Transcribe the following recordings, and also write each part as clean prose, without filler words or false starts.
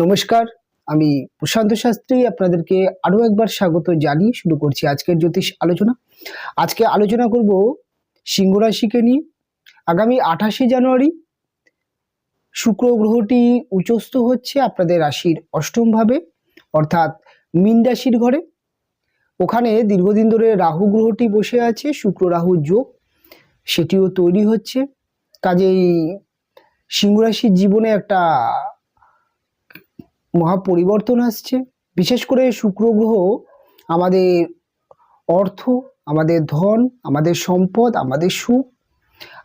নমস্কার, আমি প্রশান্ত শাস্ত্রী আপনাদেরকে আরো একবার স্বাগত জানিয়ে শুরু করছি আজকের জ্যোতিষ আলোচনা। আজকে আলোচনা করব সিংহ রাশিকে নিয়ে। আগামী 28শে জানুয়ারি শুক্র গ্রহটি উচ্চস্থ হচ্ছে আপনাদের রাশির অষ্টম ভাবে, অর্থাৎ মীন রাশির ঘরে। ওখানে দীর্ঘদিন ধরে রাহু গ্রহটি বসে আছে, শুক্র রাহু যোগ সেটিও তৈরি হচ্ছে। কাজেই সিংহ রাশির জীবনে একটা মহা পরিবর্তন আসছে। বিশেষ করে শুক্র গ্রহ আমাদের অর্থ, আমাদের ধন, আমাদের সম্পদ, আমাদের সুখ,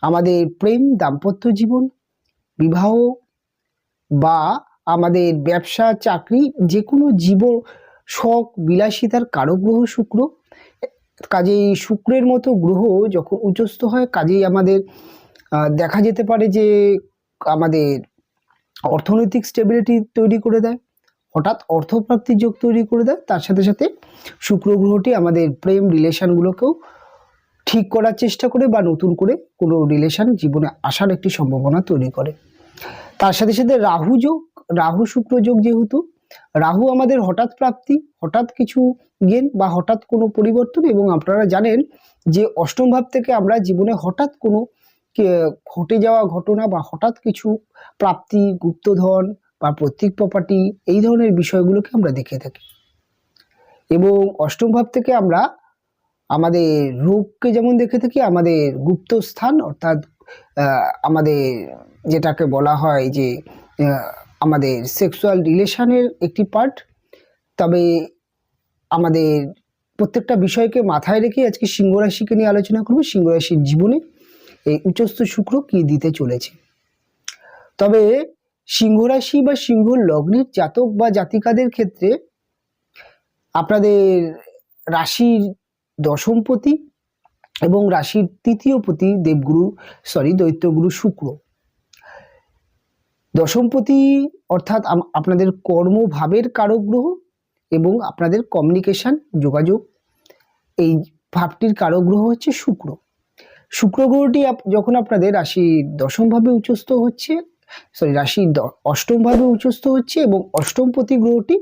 আমাদের প্রেম, দাম্পত্য জীবন, বিবাহ বা আমাদের ব্যবসা, চাকরি, যে কোনো জীবন শখ বিলাসিতার কারক গ্রহ শুক্র। কাজেই শুক্রের মতো গ্রহ যখন উচ্চস্থ হয়, কাজেই আমাদের দেখা যেতে পারে যে আমাদের অর্থনৈতিক স্টেবিলিটি তৈরি করে দেয়, হঠাৎ অর্থপ্রাপ্তির যোগ তৈরি করে দেয়। তার সাথে সাথে শুক্র গ্রহটি আমাদের প্রেম রিলেশনগুলোকেও ঠিক করার চেষ্টা করে বা নতুন করে কোনো রিলেশন জীবনে আসার একটি সম্ভাবনা তৈরি করে। তার সাথে সাথে রাহু যোগ, রাহু শুক্র যোগ, যেহেতু রাহু আমাদের হঠাৎ প্রাপ্তি, হঠাৎ কিছু গেন বা হঠাৎ কোনো পরিবর্তন। এবং আপনারা জানেন যে অষ্টম ভাব থেকে আমরা জীবনে হঠাৎ কোনো ঘটে যাওয়া ঘটনা বা হঠাৎ কিছু প্রাপ্তি, গুপ্তধন বা পৈতৃক প্রপার্টি, এই ধরনের বিষয়গুলোকে আমরা দেখে থাকি। এবং অষ্টম ভাব থেকে আমরা আমাদের রোগকে যেমন দেখে থাকি, আমাদের গুপ্ত স্থান অর্থাৎ আমাদের যেটাকে বলা হয় যে আমাদের সেক্সুয়াল রিলেশনের একটি পার্ট। তবে আমাদের প্রত্যেকটা বিষয়কে মাথায় রেখে আজকে সিংহ রাশিকে নিয়ে আলোচনা করব। সিংহ রাশির জীবনে এই উচ্চস্থ শুক্র কি দিতে চলেছে। তবে সিংহ রাশি বা সিংহ লগ্নের জাতক বা জাতিকাদের ক্ষেত্রে আপনাদের রাশির দশমপতি এবং রাশির তৃতীয়পতি দৈত্যগুরু শুক্র। দশমপতি অর্থাৎ আপনাদের কর্মভাবের কারক গ্রহ এবং আপনাদের কমিউনিকেশন, যোগাযোগ, এই ভাবটির কারক গ্রহ হচ্ছে শুক্র। শুক্র গ্রহটি যখন আপনাদের রাশির দশমভাবে উচ্চস্থ হচ্ছে, রাশির অষ্টমভাবে উচ্চস্থ হচ্ছে এবং অষ্টমপতি গ্রহটি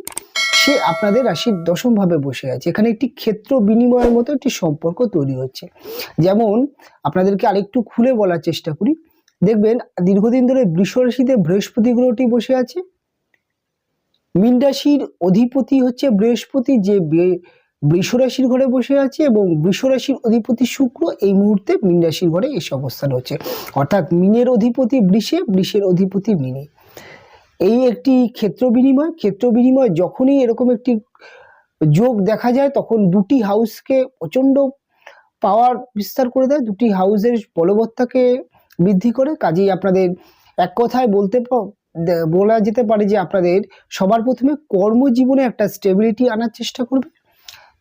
সে আপনাদের রাশির দশমভাবে বসে আছে। এখানে একটি ক্ষেত্র বিনিময়ের মতো একটি সম্পর্ক তৈরি হচ্ছে। যেমন আপনাদেরকে আরেকটু খুলে বলার চেষ্টা করি। দেখবেন দীর্ঘদিন ধরে বৃষ রাশিতে বৃহস্পতি গ্রহটি বসে আছে। মীন রাশির অধিপতি হচ্ছে বৃহস্পতি, যে বৃষ রাশির ঘরে বসে আছে, এবং বৃষ রাশির অধিপতি শুক্র এই মুহূর্তে মীন রাশির ঘরে এসে অবস্থান হচ্ছে। অর্থাৎ মীনের অধিপতি বৃষে, বৃষের অধিপতি মীনে। এই একটি ক্ষেত্র বিনিময় যখনই এরকম একটি যোগ দেখা যায়, তখন দুটি হাউসকে প্রচন্ড পাওয়ার বিস্তার করে দেয়, দুটি হাউসের বলবত্তাকে বৃদ্ধি করে। কাজেই আপনাদের এক কথায় বলা যেতে পারে যে আপনাদের সবার প্রথমে কর্মজীবনে একটা স্টেবিলিটি আনার চেষ্টা করবে।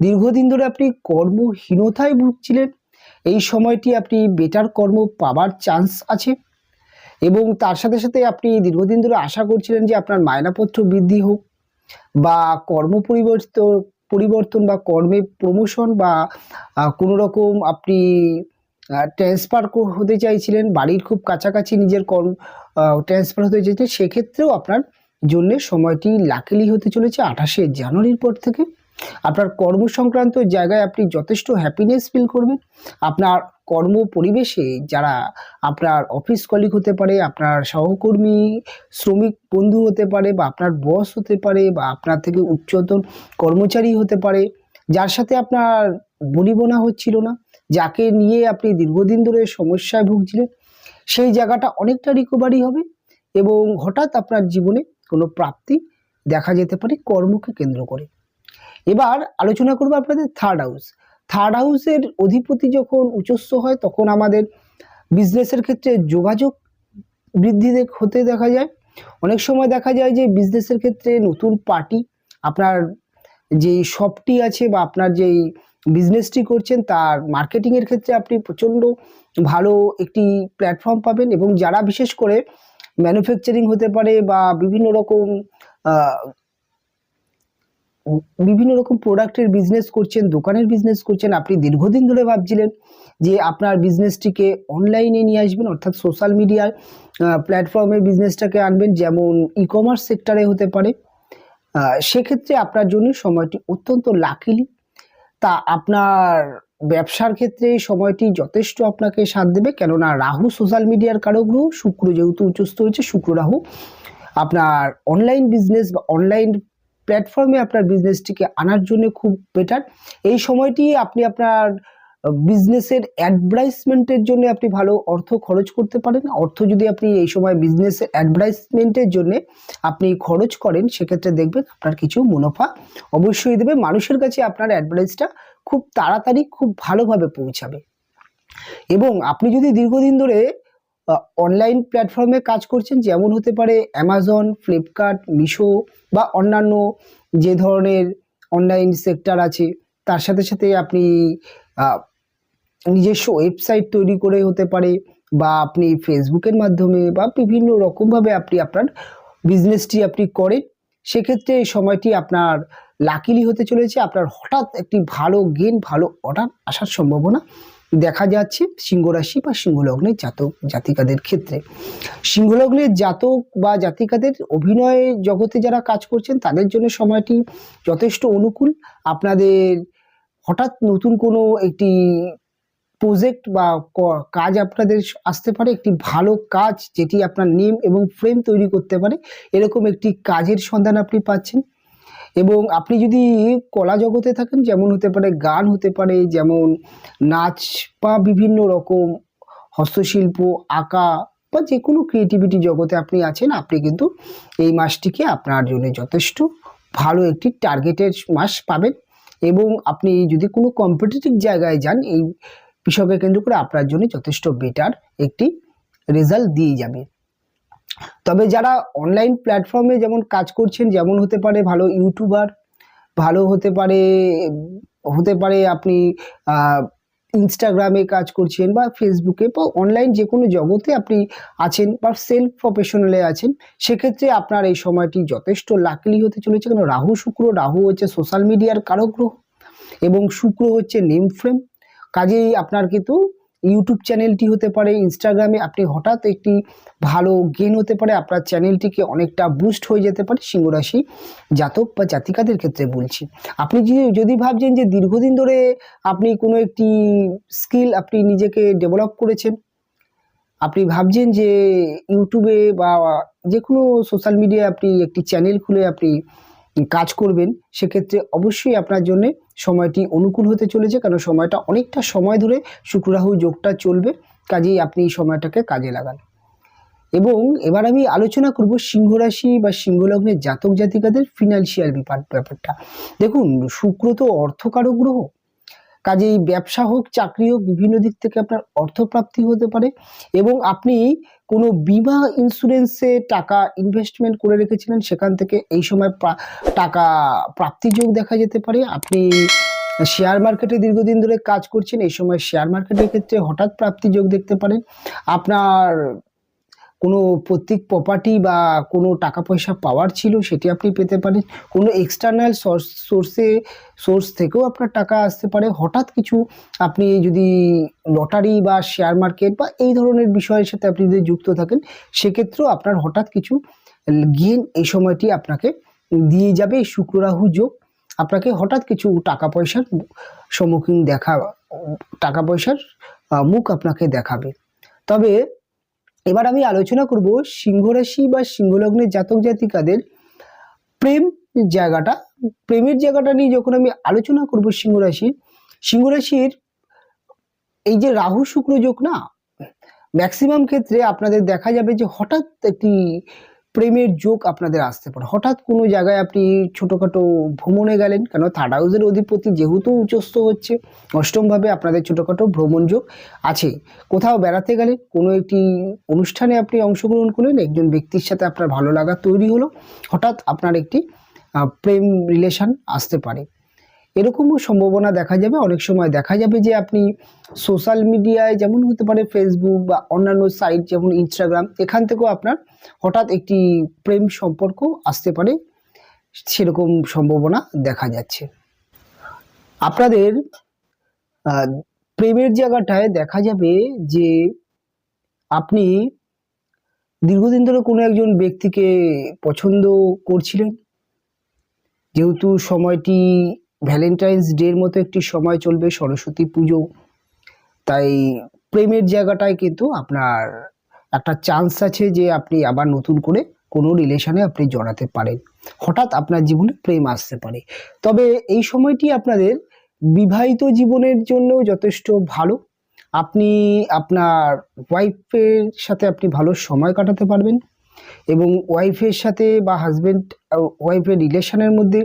দীর্ঘদিন ধরে আপনি কর্মহীনতায় ভুগছিলেন, এই সময়টি আপনি বেটার কর্ম পাবার চান্স আছে। এবং তার সাথে সাথে আপনি দীর্ঘদিন ধরে আশা করছিলেন যে আপনার মায়নাপত্র বৃদ্ধি হোক বা কর্ম পরিবর্তন বা কর্মে প্রমোশন বা কোনো রকম আপনি ট্রান্সফার হতে চাইছিলেন, বাড়ির খুব কাছাকাছি নিজের ট্রান্সফার হতে চাইছিলেন। সেক্ষেত্রেও আপনার জন্য সময়টি লাকিলি হতে চলেছে 28শে জানুয়ারির পর থেকে। আপনার কর্ম সংক্রান্ত জায়গায় আপনি যথেষ্ট হ্যাপিনেস ফিল করবেন। আপনার কর্ম পরিবেশে যারা আপনার অফিস কলিগ হতে পারে, আপনার সহকর্মী, শ্রমিক বন্ধু হতে পারে, বা আপনার বস হতে পারে, বা আপনার থেকে উচ্চতর কর্মচারী হতে পারে, যার সাথে আপনার বনিবনা হচ্ছিল না, যাকে নিয়ে আপনি দীর্ঘদিন ধরে সমস্যায় ভুগছিলেন, সেই জায়গাটা অনেকটা রিকভারি হবে এবং হঠাৎ আপনার জীবনে কোনো প্রাপ্তি দেখা যেতে পারে কর্মকে কেন্দ্র করে। এবার আলোচনা করবো আপনাদের থার্ড হাউস। থার্ড হাউসের অধিপতি যখন উচ্চস্থ হয়, তখন আমাদের বিজনেসের ক্ষেত্রে যোগাযোগ বৃদ্ধি হতে দেখা যায়। অনেক সময় দেখা যায় যে বিজনেসের ক্ষেত্রে নতুন পার্টি, আপনার যেই শপটি আছে বা আপনার যেই বিজনেসটি করছেন তার মার্কেটিংয়ের ক্ষেত্রে আপনি প্রচণ্ড ভালো একটি প্ল্যাটফর্ম পাবেন। এবং যারা বিশেষ করে ম্যানুফ্যাকচারিং হতে পারে বা বিভিন্ন রকম বিভিন্ন রকম প্রোডাক্টের বিজনেস করছেন, দোকানের বিজনেস করছেন, আপনি দীর্ঘদিন ধরে ভাবছিলেন যে আপনার বিজনেসটিকে অনলাইনে নিয়ে আসবেন, অর্থাৎ সোশ্যাল মিডিয়ার প্ল্যাটফর্মে বিজনেসটাকে আনবেন, যেমন ই কমার্স সেক্টরে হতে পারে। সেক্ষেত্রে আপনার জন্য সময়টি অত্যন্ত লাকিলি। তা আপনার ব্যবসার ক্ষেত্রে এই সময়টি যথেষ্ট আপনাকে সাথ দেবে, কেননা রাহু সোশ্যাল মিডিয়ার কারক গ্রহ, শুক্র যেহেতু উচ্চস্থ হয়েছে, শুক্র রাহু আপনার অনলাইন বিজনেস বা অনলাইন প্ল্যাটফর্মে আপনার বিজনেসটিকে আনার জন্য খুব বেটার। এই সময়টি আপনি আপনার বিজনেসের অ্যাডভার্টাইজমেন্টের জন্য আপনি ভালো অর্থ খরচ করতে পারেন। অর্থ যদি আপনি এই সময় বিজনেসের অ্যাডভার্টাইজমেন্টের জন্য আপনি খরচ করেন, সেক্ষেত্রে দেখবেন আপনার কিছু মুনাফা অবশ্যই দেবে। মানুষের কাছে আপনার অ্যাডভার্টাইজটা খুব তাড়াতাড়ি খুব ভালোভাবে পৌঁছাবে। এবং আপনি যদি দীর্ঘদিন ধরে অনলাইন প্ল্যাটফর্মে কাজ করছেন, যেমন হতে পারে অ্যামাজন, ফ্লিপকার্ট, মিশো বা অন্যান্য যে ধরনের অনলাইন সেক্টর আছে, তার সাথে সাথে আপনি নিজস্ব ওয়েবসাইট তৈরি করে হতে পারে, বা আপনি ফেসবুকের মাধ্যমে বা বিভিন্ন রকমভাবে আপনি আপনার বিজনেসটি আপনি করেন, সেক্ষেত্রে এই সময়টি আপনার লাকিলি হতে চলেছে। আপনার হঠাৎ একটি ভালো গেন, ভালো অর্ডার আসার সম্ভাবনা দেখা যাচ্ছে সিংহ রাশি বা সিংহ লগ্নের জাতক জাতিকাদের ক্ষেত্রে। সিংহ লগ্নের জাতক বা জাতিকাদের অভিনয় জগতে যারা কাজ করছেন, তাদের জন্য সময়টি যথেষ্ট অনুকূল। আপনাদের হঠাৎ নতুন কোনো একটি প্রজেক্ট বা কাজ আপনাদের আসতে পারে, একটি ভালো কাজ যেটি আপনার নেম এবং ফ্রেম তৈরি করতে পারে, এরকম একটি কাজের সন্ধান আপনি পাচ্ছেন। এবং আপনি যদি কলা জগতে থাকেন, যেমন হতে পারে গান, হতে পারে যেমন নাচ বা বিভিন্ন রকম হস্তশিল্প, আঁকা বা যে কোনো ক্রিয়েটিভিটি জগতে আপনি আছেন, আপনি কিন্তু এই মাসটিকে আপনার জন্য যথেষ্ট ভালো একটি টার্গেটের মাস পাবেন। এবং আপনি যদি কোনো কম্পিটিটিভ জায়গায় যান, এই বিষয়কে কেন্দ্র করে আপনার জন্য যথেষ্ট বেটার একটি রেজাল্ট দিয়ে যাবে। তবে যারা অনলাইন প্ল্যাটফর্মে যেমন কাজ করছেন, যেমন হতে পারে ভালো ইউটিউবার, ভালো হতে পারে আপনি ইনস্টাগ্রামে কাজ করছেন বা ফেসবুকে বা অনলাইন যে কোনো জগতে আপনি আছেন বা সেলফ প্রফেশনালে আছেন, সেক্ষেত্রে আপনার এই সময়টি যথেষ্ট লাকিলি হতে চলেছে। কারণ রাহু হচ্ছে সোশ্যাল মিডিয়ার কারক গ্রহ এবং শুক্র হচ্ছে নেম ফ্রেম। কাজেই আপনার কিন্তু ইউটিউব চ্যানেলটি হতে পারে, ইনস্টাগ্রামে আপনি হঠাৎ একটি ভালো গেন হতে পারে, আপনার চ্যানেলটিকে অনেকটা বুস্ট হয়ে যেতে পারে। সিংহ রাশি জাতক বা জাতিকাদের ক্ষেত্রে বলছি। আপনি যদি ভাবছেন যে দীর্ঘদিন ধরে আপনি কোনো একটি স্কিল আপনি নিজেকে ডেভেলপ করেছেন, আপনি ভাবছেন যে ইউটিউবে বা যে কোনো সোশ্যাল মিডিয়ায় আপনি একটি চ্যানেল খুলে আপনি কাজ করবেন, সেক্ষেত্রে অবশ্যই আপনার জন্য সময়টি অনুকূল হতে চলেছে। কারণ সময়টা অনেকটা সময় ধরে শুক্র রাহু যোগটা চলবে, কাজেই আপনি এই সময়টাকে কাজে লাগান। এবং এবার আমি আলোচনা করব সিংহ রাশি বা সিংহ লগ্নের জাতক জাতিকাদের ফিনান্সিয়াল ব্যাপারটা। দেখুন, শুক্র তো অর্থকারক গ্রহ, কাজেই ব্যবসা হোক, চাকরি হোক, বিভিন্ন দিক থেকে আপনার অর্থপ্রাপ্তি হতে পারে। এবং আপনি কোনো বিমা ইন্স্যুরেন্সে টাকা ইনভেস্টমেন্ট করে রেখেছিলেন, সেখান থেকে এই সময় টাকা প্রাপ্তি যোগ দেখা যেতে পারে। আপনি শেয়ার মার্কেটে দীর্ঘদিন ধরে কাজ করছেন, এই সময় শেয়ার মার্কেটের ক্ষেত্রে হঠাৎ প্রাপ্তি যোগ দেখতে পারেন। আপনার কোনো পৈতৃক প্রপার্টি বা কোনো টাকা পয়সা পাওয়ার ছিল, সেটি আপনি পেতে পারেন। কোনো এক্সটার্নাল সোর্স থেকেও আপনার টাকা আসতে পারে। হঠাৎ কিছু আপনি যদি লটারি বা শেয়ার মার্কেট বা এই ধরনের বিষয়ের সাথে আপনি যদি যুক্ত থাকেন, সেক্ষেত্রেও আপনার হঠাৎ কিছু গেন এই সময়টি আপনাকে দিয়ে যাবে। এই শুক্র রাহু যোগ আপনাকে হঠাৎ কিছু টাকা পয়সার মুখ আপনাকে দেখাবে। তবে এবার আমি আলোচনা করব সিংহ রাশি বা সিংহ লগ্নের জাতক জাতিকাদের প্রেমের জায়গাটা নিয়ে। যখন আমি আলোচনা করব সিংহ রাশির এই যে রাহু শুক্র যোগ না, ম্যাক্সিমাম ক্ষেত্রে আপনাদের দেখা যাবে যে হঠাৎ একটি প্রেমের যোগ আপনাদের আসতে পারে। হঠাৎ কোনো জায়গায় আপনি ছোটোখাটো ভ্রমণে গেলেন, কেন থার্ড হাউসের অধিপতি যেহেতু উচ্চস্থ হচ্ছে অষ্টমভাবে, আপনাদের ছোটোখাটো ভ্রমণ যোগ আছে। কোথাও বেড়াতে গেলেন, কোনো একটি অনুষ্ঠানে আপনি অংশগ্রহণ করলেন, একজন ব্যক্তির সাথে আপনার ভালো লাগা তৈরি হলো, হঠাৎ আপনার একটি প্রেম রিলেশন আসতে পারে, এরকমও সম্ভাবনা দেখা যাবে। অনেক সময় দেখা যাবে যে আপনি সোশ্যাল মিডিয়ায়, যেমন হতে পারে ফেসবুক বা অন্যান্য সাইট যেমন ইনস্টাগ্রাম, এখান থেকেও আপনার হঠাৎ একটি প্রেম সম্পর্ক আসতে পারে। সেরকম সম্ভাবনা দেখা যাচ্ছে। আপনাদের প্রেমের জায়গাটায় দেখা যাবে যে আপনি দীর্ঘদিন ধরে কোনো একজন ব্যক্তিকে পছন্দ করছিলেন, যেহেতু সময়টি ভ্যালেন্টাইন্স ডের মতো একটি সময় চলবে, সরস্বতী পুজো, তাই প্রেমের জায়গাটায় কিন্তু আপনার একটা চান্স আছে যে আপনি আবার নতুন করে কোনো রিলেশনে আপনি জড়াতে পারেন, হঠাৎ আপনার জীবনে প্রেম আসতে পারে। তবে এই সময়টি আপনাদের বিবাহিত জীবনের জন্য যথেষ্ট ভালো। আপনি আপনার ওয়াইফের সাথে আপনি ভালো সময় কাটাতে পারবেন এবং ওয়াইফের সাথে বা হাজব্যান্ড ওয়াইফের রিলেশনের মধ্যে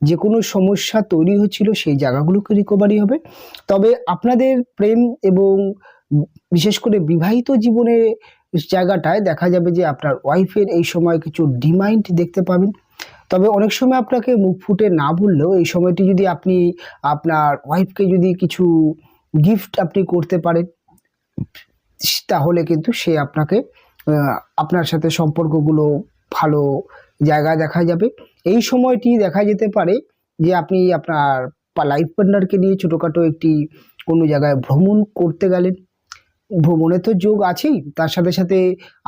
যে কোনো সমস্যা তৈরি হচ্ছিল সেই জায়গাগুলোকে রিকভারি হবে। তবে আপনাদের প্রেম এবং বিশেষ করে বিবাহিত জীবনের জায়গাটায় দেখা যাবে যে আপনার ওয়াইফের এই সময় কিছু ডিমান্ড দেখতে পাবেন। তবে অনেক সময় আপনাকে মুখ ফুটে না বললেও এই সময়টি যদি আপনি আপনার ওয়াইফকে যদি কিছু গিফট আপনি করতে পারেন, তাহলে কিন্তু সে আপনাকে আপনার সাথে সম্পর্কগুলো ভালো জায়গায় দেখা যাবে। এই সময়টি দেখা যেতে পারে যে আপনি আপনার লাইফ পার্টনারকে নিয়ে ছোটোখাটো একটি কোনো জায়গায় ভ্রমণ করতে গেলেন। ভ্রমণে তো যোগ আছেই, তার সাথে সাথে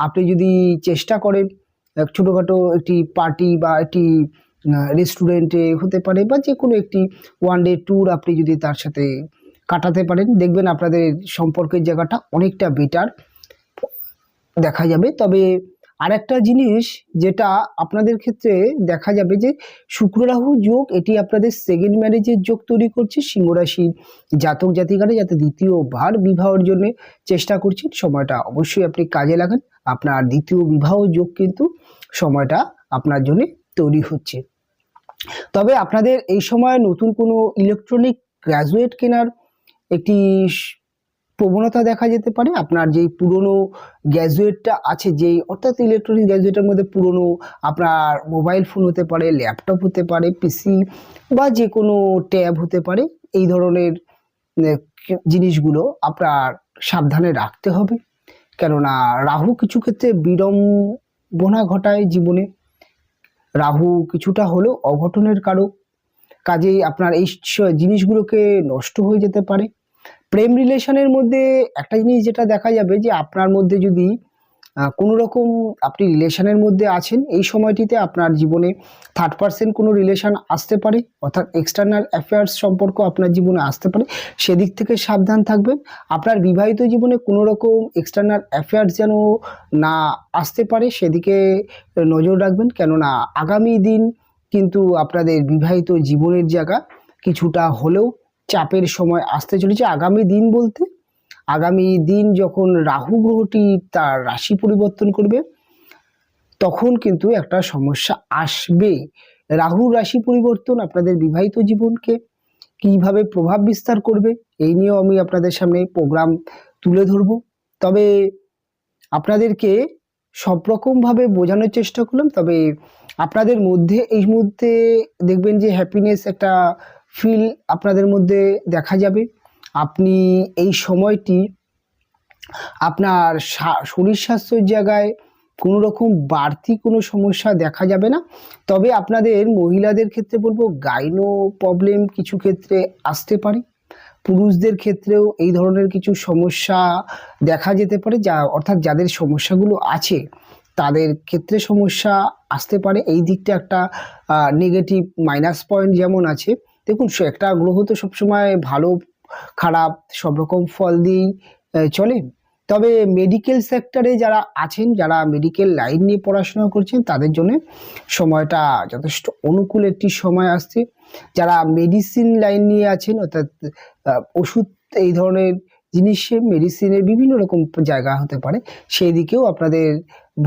আপনি যদি চেষ্টা করেন ছোটোখাটো একটি পার্টি বা একটি রেস্টুরেন্টে হতে পারে বা যে কোনো একটি ওয়ান ডে ট্যুর আপনি যদি তার সাথে কাটাতে পারেন, দেখবেন আপনাদের সম্পর্কের জায়গাটা অনেকটা বেটার দেখা যাবে। তবে আরেকটা জিনিস যেটা আপনাদের ক্ষেত্রে দেখা যাবে যে শুক্র রাহু যোগ, এটি আপনাদের সেকেন্ড ম্যারেজের যোগ তৈরি করছে সিংহ রাশির জাতক জাতিকারা, যাতে দ্বিতীয়বার বিবাহের জন্য চেষ্টা করছেন সময়টা অবশ্যই আপনি কাজে লাগান। আপনার দ্বিতীয় বিবাহ যোগ কিন্তু সময়টা আপনার জন্য তৈরি হচ্ছে। তবে আপনাদের এই সময় নতুন কোনো ইলেকট্রনিক গ্র্যাজুয়েট কেনার একটি প্রবণতা দেখা যেতে পারে। আপনার যেই পুরনো গ্যাজেটটা আছে, যেই অর্থাৎ ইলেকট্রনিক গ্যাজেটের মধ্যে পুরনো আপনার মোবাইল ফোন হতে পারে, ল্যাপটপ হতে পারে, পিসি বা যে কোনো ট্যাব হতে পারে, এই ধরনের জিনিসগুলো আপনার সাবধানে রাখতে হবে। কেননা রাহু কিছু ক্ষেত্রে বিড়ম্বনা ঘটায় জীবনে, রাহু কিছুটা হলেও অঘটনের কারক, কাজেই আপনার এই জিনিসগুলোকে নষ্ট হয়ে যেতে পারে। প্রেম রিলেশনের মধ্যে একটা জিনিস যেটা দেখা যাবে যে আপনার মধ্যে যদি কোনো রকম আপনি রিলেশনের মধ্যে আছেন, এই সময়টিতে আপনার জীবনে থার্ড পার্সন কোনো রিলেশন আসতে পারে, অর্থাৎ এক্সটার্নাল অ্যাফেয়ার্স সম্পর্ক আপনার জীবনে আসতে পারে, সেদিক থেকে সাবধান থাকবেন। আপনার বিবাহিত জীবনে কোনো রকম এক্সটার্নাল অ্যাফেয়ার্স যেন না আসতে পারে সেদিকে নজর রাখবেন, কেননা আগামী দিন কিন্তু আপনাদের বিবাহিত জীবনের জায়গা কিছুটা হলেও চাপের সময় আসতে চলেছে। আগামী দিন বলতে আগামী দিন যখন রাহু গ্রহটি তার রাশি পরিবর্তন করবে তখন কিন্তু একটা সমস্যা আসবে। রাহু রাশি পরিবর্তন আপনাদের বিবাহিত জীবনকে কিভাবে প্রভাব বিস্তার করবে এই নিয়েও আমি আপনাদের সামনে প্রোগ্রাম তুলে ধরব। তবে আপনাদেরকে সব রকমভাবে বোঝানোর চেষ্টা করলাম। তবে আপনাদের মধ্যে এই মুহূর্তে দেখবেন যে হ্যাপিনেস একটা ফিল আপনাদের মধ্যে দেখা যাবে। আপনি এই সময়টি আপনার শরীর স্বাস্থ্যের জায়গায় কোনো রকম বাড়তি কোনো সমস্যা দেখা যাবে না। তবে আপনাদের মহিলাদের ক্ষেত্রে বলবো গাইনো প্রবলেম কিছু ক্ষেত্রে আসতে পারে, পুরুষদের ক্ষেত্রেও এই ধরনের কিছু সমস্যা দেখা যেতে পারে, যা অর্থাৎ যাদের সমস্যাগুলো আছে তাদের ক্ষেত্রে সমস্যা আসতে পারে। এই দিকটা একটা নেগেটিভ মাইনাস পয়েন্ট যেমন আছে। দেখুন, একটা গ্রহ তো সবসময় ভালো খারাপ সব রকম ফল দিয়েই চলে। তবে মেডিকেল সেক্টরে যারা আছেন, যারা মেডিকেল লাইন নিয়ে পড়াশোনা করছেন, তাদের জন্য সময়টা যথেষ্ট অনুকূল একটি সময় আসছে। যারা মেডিসিন লাইন নিয়ে আছেন, অর্থাৎ ওষুধ এই ধরনের জিনিসে মেডিসিনের বিভিন্ন রকম জায়গা হতে পারে, সেই দিকেও আপনাদের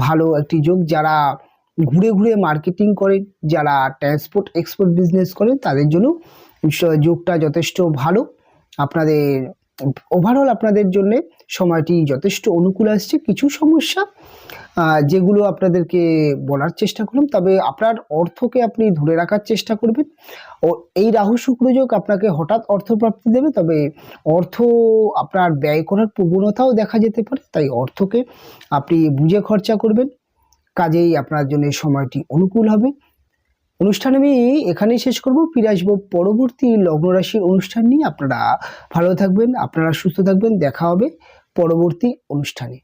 ভালো একটি যোগ। যারা ঘুরে ঘুরে মার্কেটিং করেন, যারা ট্রান্সপোর্ট এক্সপোর্ট বিজনেস করেন, তাদের জন্য যোগটা যথেষ্ট ভালো। আপনাদের ওভারঅল আপনাদের জন্য সময়টি যথেষ্ট অনুকূল আসছে। কিছু সমস্যা যেগুলো আপনাদেরকে বলার চেষ্টা করলাম, তবে আপনার অর্থকে আপনি ধরে রাখার চেষ্টা করবেন। ও এই রাহু শুক্র যোগ আপনাকে হঠাৎ অর্থপ্রাপ্তি দেবে, তবে অর্থ আপনার ব্যয় করার প্রবণতাও দেখা যেতে পারে, তাই অর্থকে আপনি বুঝে খরচা করবেন, কাজেই আপনার জন্য সময়টি অনুকূল হবে। অনুষ্ঠান আমি এখানেই শেষ করব। ফিরে আসবো পরবর্তী লগ্ন রাশির অনুষ্ঠান নিয়ে। আপনারা ভালো থাকবেন, আপনারা সুস্থ থাকবেন। দেখা হবে পরবর্তী অনুষ্ঠানে।